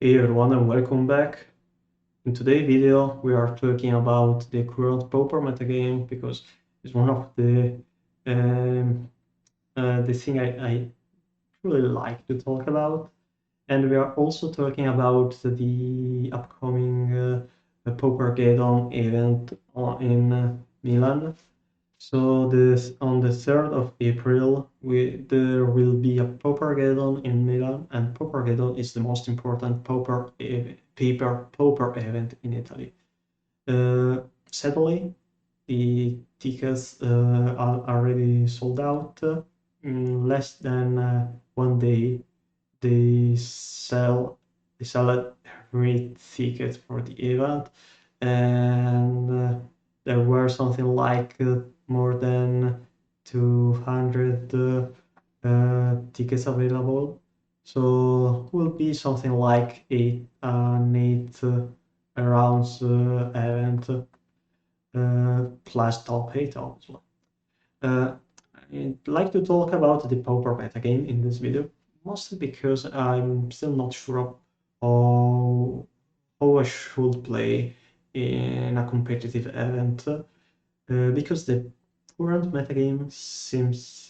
Hey everyone and welcome back. In today's video we are talking about the current Pauper metagame because it's one of the thing I really like to talk about, and we are also talking about the upcoming Paupergeddon event in Milan. So this on the 3rd of April, there will be a Paupergeddon in Milan, and Paupergeddon is the most important pauper event in Italy. Sadly, the tickets are already sold out. In less than 1 day, they sell every ticket for the event, and there were something like more than 200 tickets available. So will be something like an 8 rounds event plus top 8 obviously. Uh, I'd like to talk about the Pauper metagame in this video, mostly because I'm still not sure how I should play in a competitive event, because the current metagame seems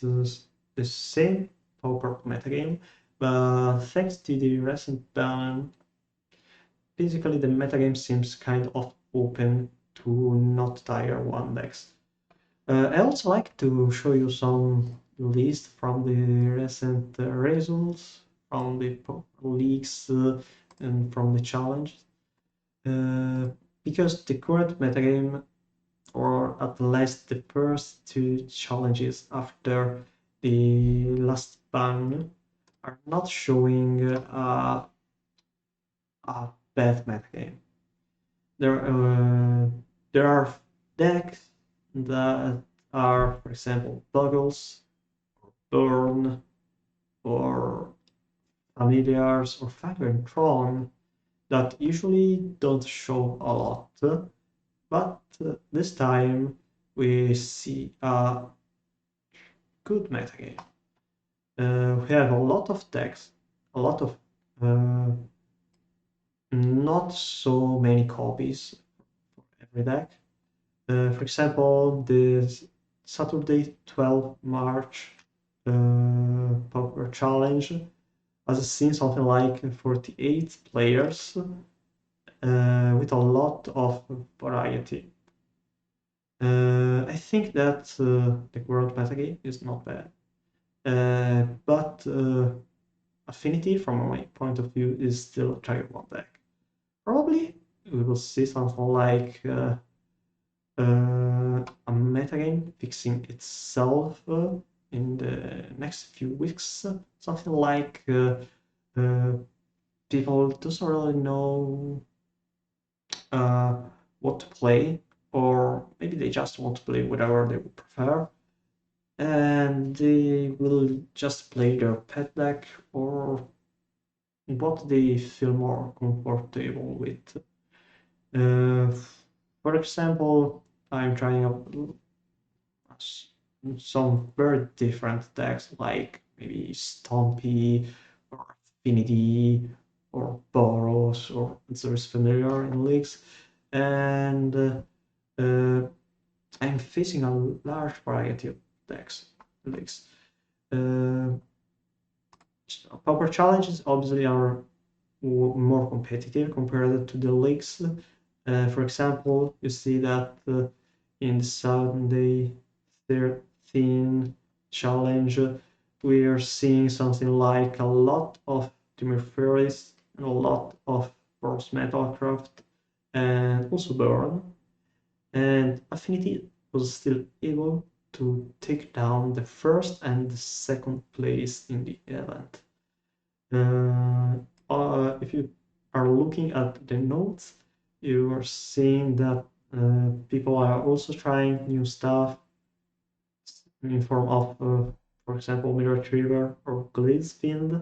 the same Pauper metagame, but thanks to the recent ban, basically the metagame seems kind of open to not tier 1 decks. I also like to show you some lists from the recent results from the leagues and from the challenge, uh, because the current metagame, or at least the first two challenges after the last ban, are not showing a bad metagame. There are decks that are, for example, Buggles, Burn, or Familiars, or Fire and Tron that usually don't show a lot, but this time we see a good metagame. We have a lot of decks, a lot of not so many copies for every deck. For example, the Saturday 12 March Pauper Challenge has seen something like 48 players with a lot of variety. I think that the current metagame is not bad, but Affinity, from my point of view, is still a tier 1 deck. Probably we will see something like a metagame fixing itself in the next few weeks. Something like people doesn't really know what to play, or maybe they just want to play whatever they would prefer, and they will just play their pet deck or what they feel more comfortable with. For example, I'm trying out some very different decks, like maybe Stompy or Affinity or Boros or There's Familiar in leagues, and I'm facing a large variety of decks leagues. Pauper challenges obviously are more competitive compared to the leagues. For example, you see that in the Sunday 13 challenge, we are seeing something like a lot of Timothyris and a lot of Force Metalcraft and also Burn. And Affinity was still able to take down the first and the second place in the event. If you are looking at the notes, you are seeing that people are also trying new stuff in form of, for example, Mirror Retriever or Glazfiend.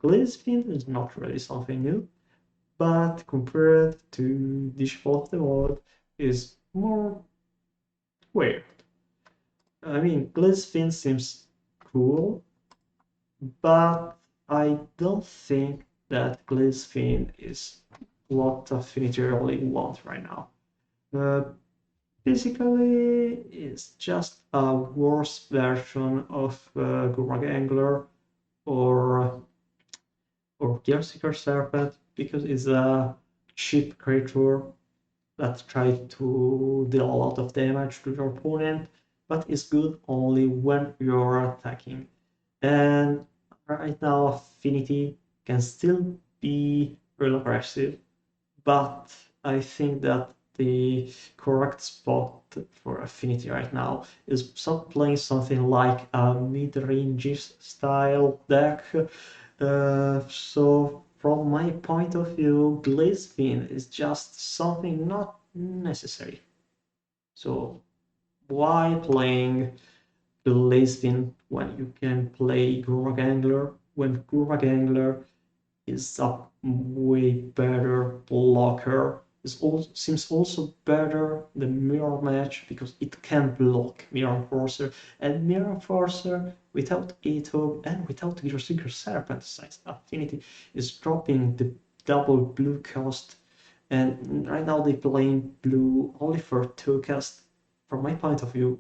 Glazfiend is not really something new, but compared to Dishfall of the World, is more weird. I mean, Glazfiend seems cool, but I don't think that Glyphine is what Affinity really want right now. Basically, it's just a worse version of Gurmag Angler or Gearseeker Serpent, because it's a cheap creature that tries to deal a lot of damage to your opponent, but is good only when you're attacking. And right now, Affinity can still be real aggressive, but I think that the correct spot for Affinity right now is playing something like a mid-range style deck. So from my point of view, Glazefin is just something not necessary. So why playing Glazefin when you can play Gurmag Angler, when Gurmag Angler is a way better blocker. It seems also better than Mirror Match because it can block Mirror Enforcer, and Mirror Enforcer without Aether and without Gearseeker Serpent size affinity is dropping the double blue cost, and right now they playing blue only for 2 cast. From my point of view,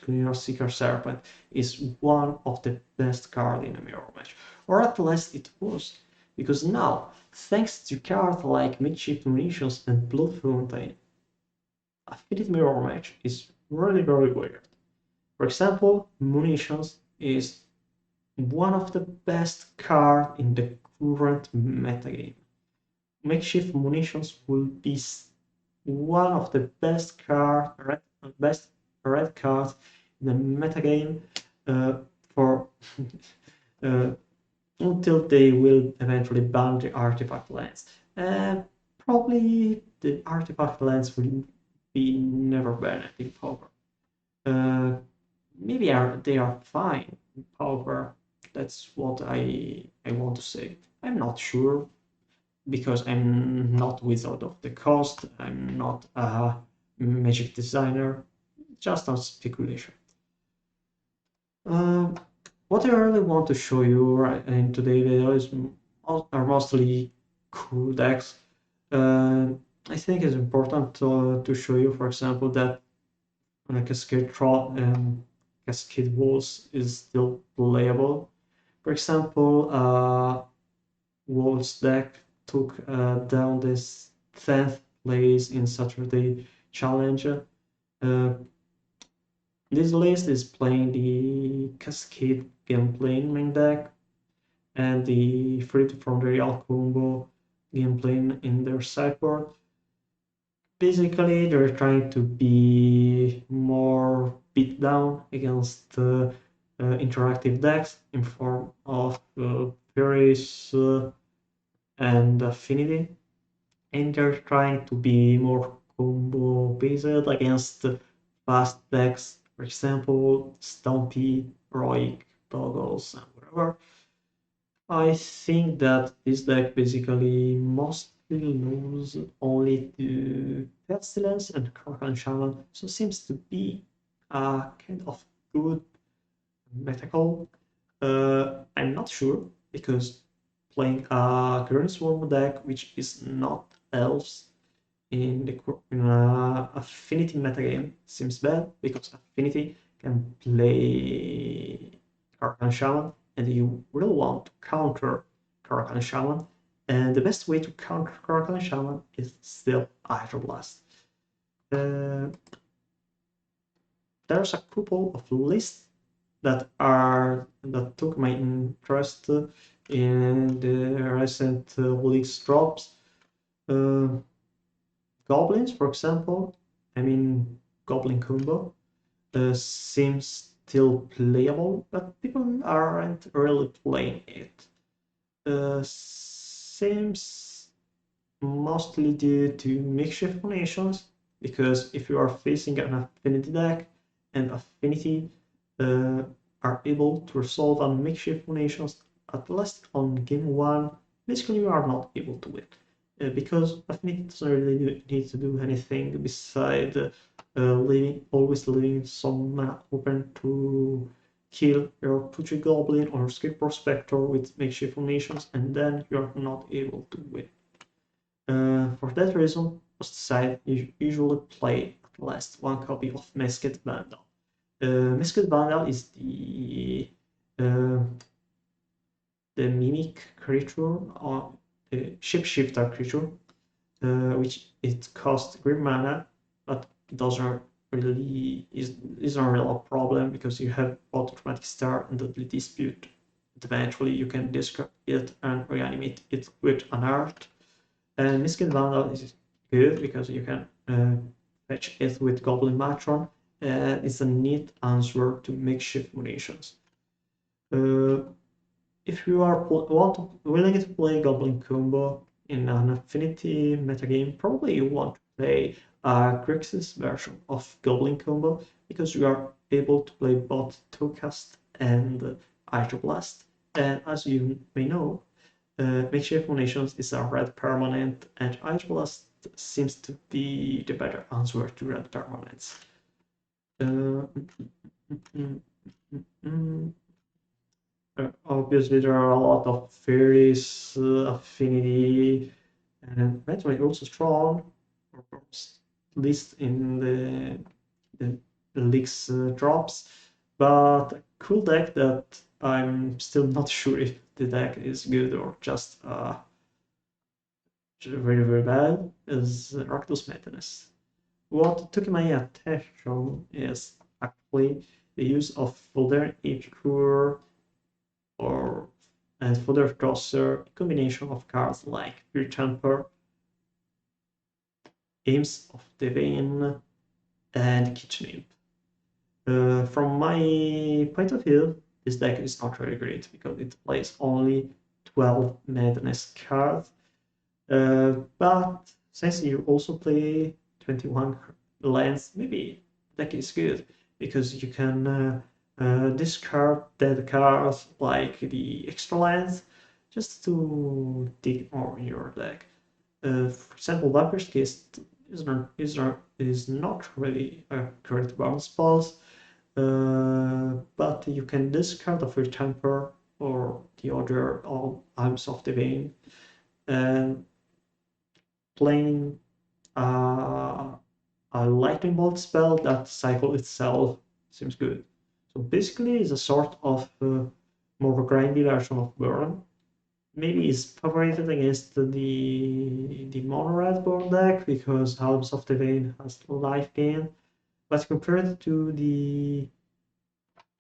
Gearseeker Serpent is one of the best cards in a Mirror Match, or at least it was. Because now, thanks to cards like Midship Munitions and Blood Fountain, Affinity Mirror Match is really very weird. For example, Munitions is one of the best cards in the current metagame. Makeshift Munitions will be one of the best red cards in the metagame for until they will eventually ban the artifact lands. And probably the artifact lands will be never banned in Pauper. Maybe they are fine in Pauper. That's what I want to say. I'm not sure because I'm not wizard of the coast. I'm not a magic designer. Just a speculation. What I really want to show you in today's video are mostly cool decks. I think it's important to show you, for example, that Cascade Walls is still playable. For example, Walls deck took down this 10th place in Saturday Challenge. This list is playing the Cascade gameplay main deck and the Freed from the Real combo gameplay in their sideboard. Basically, they're trying to be more beat down against interactive decks in form of Paris and Affinity, and they're trying to be more combo based against fast decks, for example, Stumpy, Roik, Toggles, and whatever. I think that this deck basically mostly lose only to Pestilence and Kraken Shaman, so seems to be a kind of good meta call. I'm not sure, because playing a Green Swarm deck which is not Elves in Affinity metagame seems bad, because Affinity can play Kraken Shaman, and you really want to counter Kraken Shaman, and the best way to counter Kraken Shaman is still Hydroblast. There's a couple of lists that took my interest in the recent leaks drops. Goblins, for example, Goblin Combo seems still playable, but people aren't really playing it. Seems mostly due to makeshift nations, because if you are facing an affinity deck and affinity are able to resolve on makeshift nations at least on game 1, basically you are not able to win. Because affinity doesn't really need to do anything besides always leaving some mana open to kill your Putrid Goblin or Skip Prospector with makeshift formations, and then you're not able to win. For that reason, most side usually play at least one copy of Masked Vandal. Masked Vandal is uh, the mimic creature or the shapeshifter creature, which it costs green mana, but it doesn't really isn't really a problem because you have both automatic star and deadly dispute. Eventually, you can discard it and reanimate it with an art. And Miskin Vandal is good because you can fetch it with Goblin Matron. It's a neat answer to makeshift munitions. If you are willing to play Goblin Combo in an Affinity metagame, probably you want to play a Grixis version of Goblin Combo because you are able to play both Tocast and Hydroblast. And as you may know, Makeshift Munitions is a red permanent, and Hydroblast seems to be the better answer to red permanents. Obviously, there are a lot of fairies, affinity, and eventually also strong, or at least in the leaks drops. But a cool deck that I'm still not sure if the deck is good or just very, very bad is Rakdos Madness. What took my attention is actually the use of Folder Epicure or and Folder Tosser, a combination of cards like Pure Temper, Aims of the Vein, and Kitchen Imp. From my point of view, this deck is not really great because it plays only 12 Madness cards. But since you also play 21 lands, maybe deck is good because you can discard dead cards like the extra lands just to dig more in your deck. For example, Viper's Case is not really a great bounce spells, but you can discard a Free Temper or the other Arms of the Vein, and playing a lightning bolt spell that cycle itself seems good. So basically, it's a sort of more grindy version of Burn. Maybe it's favored against the mono red Burn deck because Halves of the Vein has life gain, but compared to the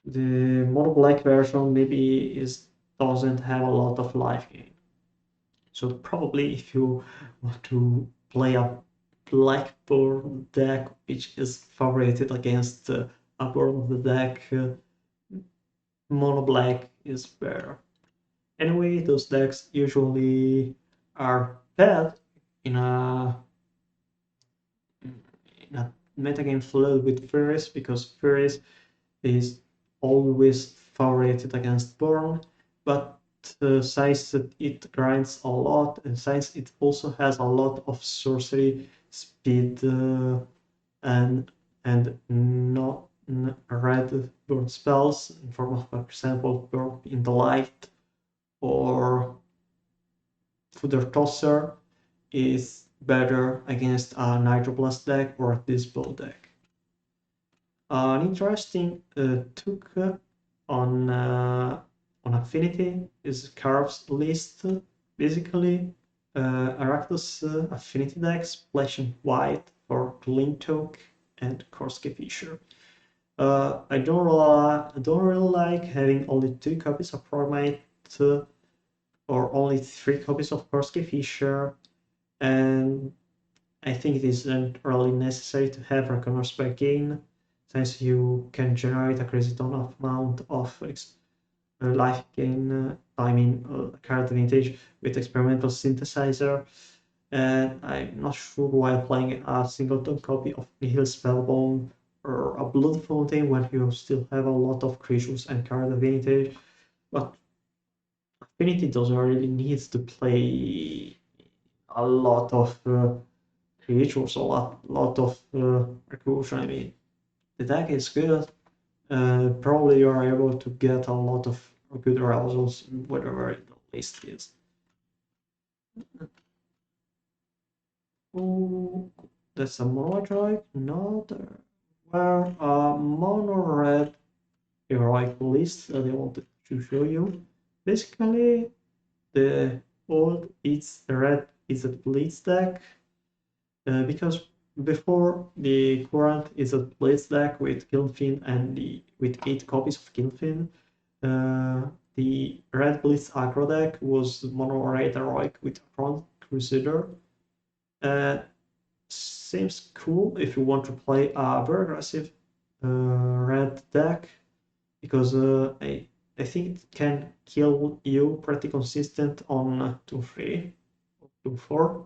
mono black version, maybe it doesn't have a lot of life gain. So probably if you want to play a Blackburn deck which is favored against a Burn deck, mono black is better. Anyway, those decks usually are bad in a metagame flooded with fairies because fairies is always favored against Burn, but since it grinds a lot, and since it also has a lot of sorcery speed and not red burn spells in form of, for example, Burn in the Light or Fooder Tosser, is better against a Nitroblast deck or a Dispel deck. An interesting took on Affinity is Carve's list. Basically, Arachnos Affinity deck splashing white for Glintoke and Korske Fisher. I don't really like having only 2 copies of Promite or only 3 copies of Korske Fisher, and I think it isn't really necessary to have Reckoners by gain, since you can generate a crazy ton of amount of life gain, card advantage with Experimental Synthesizer, and I'm not sure why playing a singleton copy of Nihil Spellbomb or a Blood Fountain when you still have a lot of creatures and card advantage, but Affinity doesn't really need to play a lot of creatures, a lot of recursion. I mean, the deck is good, probably you are able to get a lot of good results, whatever the list is. Oh, that's a mono heroic, not where a mono red heroic list that I wanted to show you. Basically, the old it's red is a blitz deck because before the current is a blitz deck with Kilnfin and with 8 copies of Kilnfin. The red blitz aggro deck was mono red heroic with front crusader. Seems cool if you want to play a very aggressive red deck because I think it can kill you pretty consistent on 2-3 or 2-4.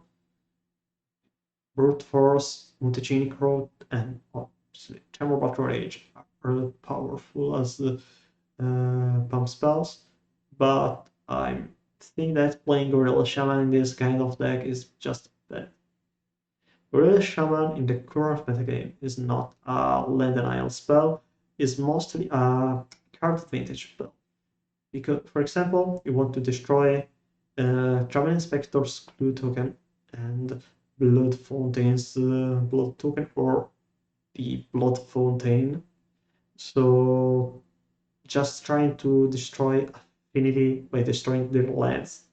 Brute Force, Mutagenic Road, and obviously Tremor Battle Rage are really powerful as the pump spells, but I think that playing Gorilla Shaman in this kind of deck is just bad. Gorilla Shaman in the current metagame is not a land denial spell, it's mostly a card advantage spell. Because, for example, you want to destroy Travel Inspector's Clue token and Blood Fontaine's Blood token or the Blood Fontaine. So just trying to destroy Affinity by destroying their lands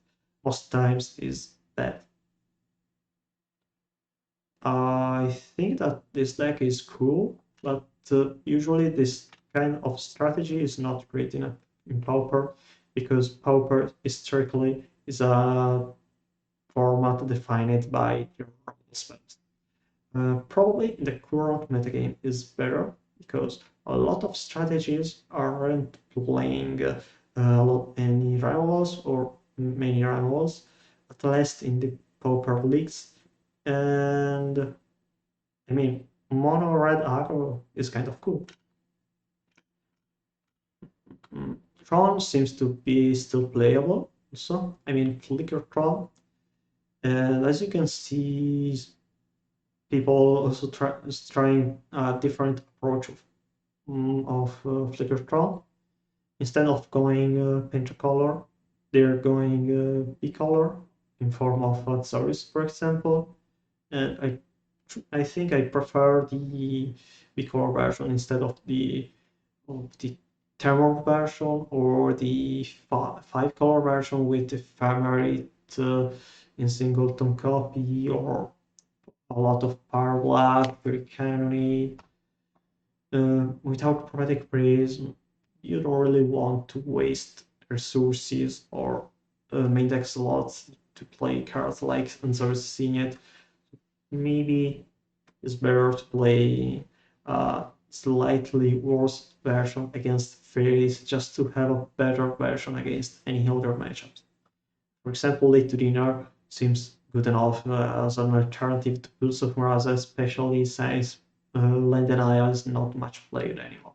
most times is bad. I think that this deck is cool, but usually this kind of strategy is not great enough in Pauper because Pauper historically is a format defined by your spells. Probably the current metagame is better because a lot of strategies aren't playing any rivals or many rivals, at least in the Pauper leagues. And I mean, mono red aggro is kind of cool. Tron seems to be still playable. So, I mean, Flicker Tron. And as you can see, people also trying a different approach of Flicker Tron. Instead of going pentacolor, they're going bicolor in form of Xorus, for example. And I think I prefer the bicolor version instead of the Terror version or the 5-color version with the Ephemerate in singleton copy or a lot of power blood, canony. Without Prophetic Prism, you don't really want to waste resources or main deck slots to play cards like Anzor's Signet. Maybe it's better to play a slightly worse version against fairies just to have a better version against any other matchups. For example, Late to Dinner seems good enough as an alternative to Pulse of Miraza, especially since Land Denial is not much played anymore.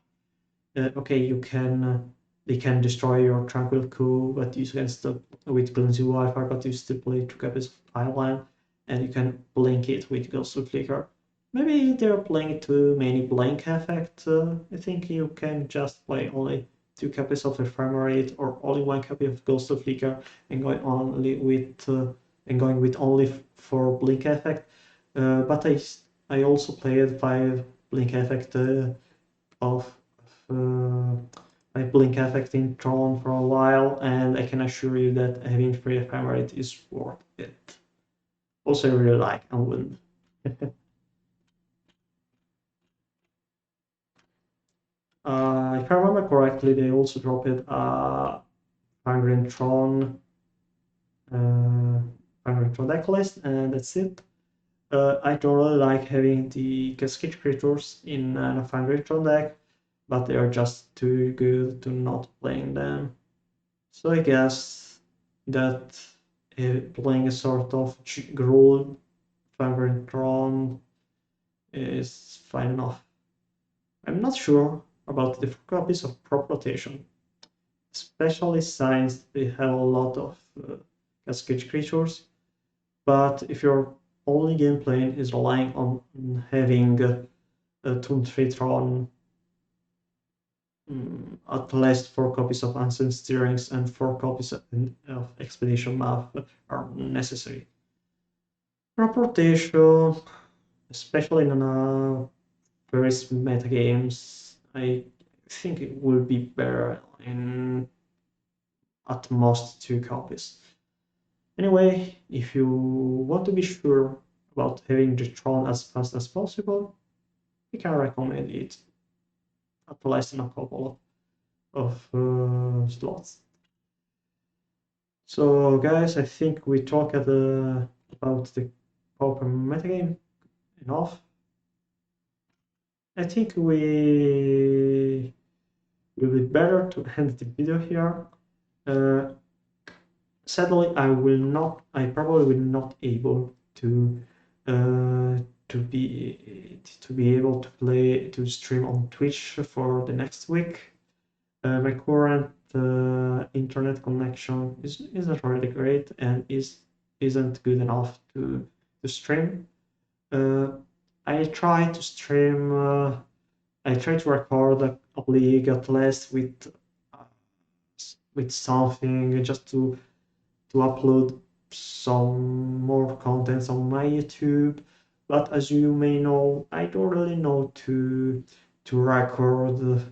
Okay, they can destroy your Tranquil Coup, but you can still, with Cleansy Wi-Fi, but you still play 2 copies of Island, and you can blink it with Ghostly Flicker. Maybe they're playing too many blink effects. I think you can just play only 2 copies of Ephemerate or only 1 copy of Ghost of Flicker and going with only 4 blink effect. But I also played 5 blink effect of my blink effect in Tron for a while, and I can assure you that having 3 Ephemerate is worth it. Also, I really like Unwind. If I remember correctly, they also dropped Hungry Tron deck list, and that's it. I don't really like having the Cascade creatures in a Hungry Tron deck, but they are just too good to not playing them. So I guess that playing a sort of Gruul Hungry Tron is fine enough. I'm not sure about the copies of prop rotation, especially since they have a lot of Cascade creatures. But if your only game plan is relying on having a Toon 3 Tron at least 4 copies of Ancient Stirrings and 4 copies of Expedition Map are necessary. Rotation, especially in various metagames, I think it will be better in at most 2 copies. Anyway, if you want to be sure about having the Tron as fast as possible, I can recommend it at least in a couple of slots. So guys, I think we talked about the Pauper metagame enough. I think we will be better to end the video here. Sadly, I probably will not able to be able to stream on Twitch for the next week. My current internet connection isn't really great and isn't good enough to stream. I try to stream. I try to record a league at least with something just to upload some more contents on my YouTube. But as you may know, I don't really know to record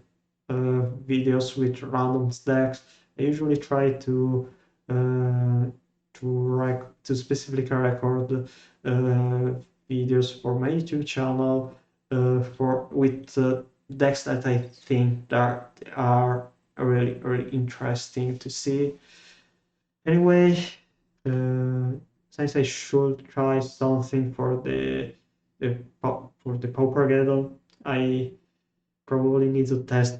videos with random stacks. I usually try uh, to specifically record videos for my YouTube channel for with decks that I think that are really interesting to see. Anyway, since I should try something for the Paupergeddon, I probably need to test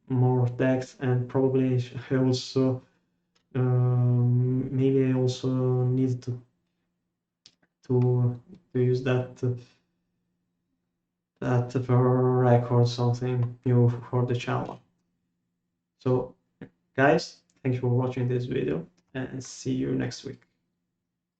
more decks and probably I also maybe I also need to use that for record something new for the channel. So guys, thank you for watching this video and see you next week.